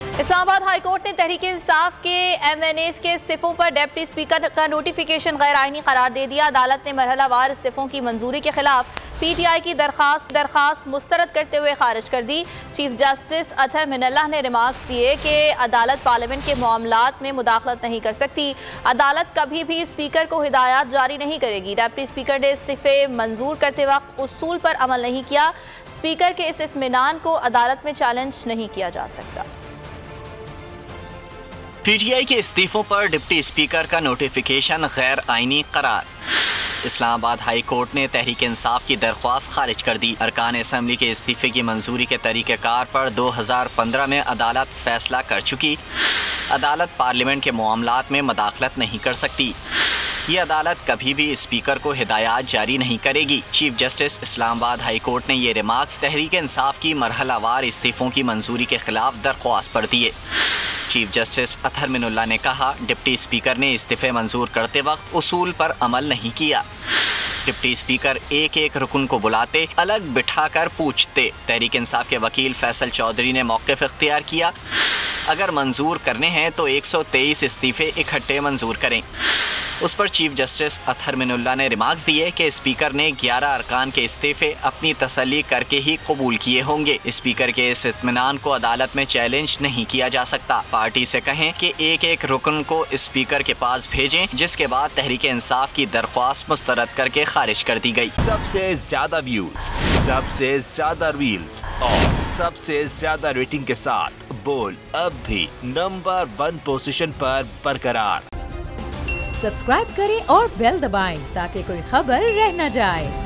Islamabad high court ने तहरीक इंसाफ के MNAs के इस्तीफों पर डिप्टी स्पीकर का नोटिफिकेशन गैर आईनी करार दे दिया। अदालत ने मरहलावार इस्तीफों की मंजूरी के खिलाफ PTI की दरखास्त मुस्तरद करते हुए खारिज कर दी। चीफ जस्टिस अतहर मिनल्लाह ने रिमार्क्स दिए कि अदालत पार्लियामेंट के मामलात में मुदाखलत नहीं कर सकती। अदालत कभी भी स्पीकर को हिदायत जारी नहीं करेगी। डिप्टी स्पीकर ने इस्तीफे मंजूर करते वक्त उसूल पर अमल नहीं किया। स्पीकर के इस इत्मीनान को अदालत में चैलेंज नहीं किया जा सकता। PTI के इस्तीफों पर डिप्टी स्पीकर का नोटिफिकेशन गैर आईनी करार। इस्लामाबाद हाई कोर्ट ने तहरीक इंसाफ की दरख्वास्त खारिज कर दी। अरकान असम्बली के इस्तीफे की मंजूरी के तरीक़ेकार पर 2015 में अदालत फैसला कर चुकी। अदालत पार्लियामेंट के मामलात में मुदाखलत नहीं कर सकती। ये अदालत कभी भी स्पीकर को हिदायत जारी नहीं करेगी। Chief justice Islamabad high court ने ये रिमार्क्स तहरीक इंसाफ की मरहलावार इस्तीफों की मंजूरी के खिलाफ दरख्वास्त पर दिए। चीफ जस्टिस अतहर मिनल्लाह ने कहा, डिप्टी स्पीकर ने इस्तीफे मंजूर करते वक्त उसूल पर अमल नहीं किया। डिप्टी स्पीकर एक एक रुकन को बुलाते, अलग बिठाकर पूछते। तहरीक इंसाफ के वकील फैसल चौधरी ने मौक़िफ़ इख्तियार किया। अगर मंजूर करने हैं तो 123 इस्तीफे इकट्ठे मंजूर करें। उस पर चीफ जस्टिस अतहर मिनल्लाह ने रिमार्क्स दिए कि स्पीकर ने 11 अरकान के इस्तीफे अपनी तसल्ली करके ही कबूल किए होंगे। स्पीकर के इस इत्मीनान को अदालत में चैलेंज नहीं किया जा सकता। पार्टी से कहें कि एक एक रुकन को स्पीकर के पास भेजें, जिसके बाद तहरीक इंसाफ की दरख्वास्त मुस्तरद करके खारिज कर दी गई। सबसे ज्यादा व्यूज, सबसे ज्यादा रील्स और सबसे ज्यादा रेटिंग के साथ बोल अब भी नंबर 1 पोजीशन पर बरकरार। सब्सक्राइब करें और बेल दबाएं ताकि कोई खबर रह न जाए।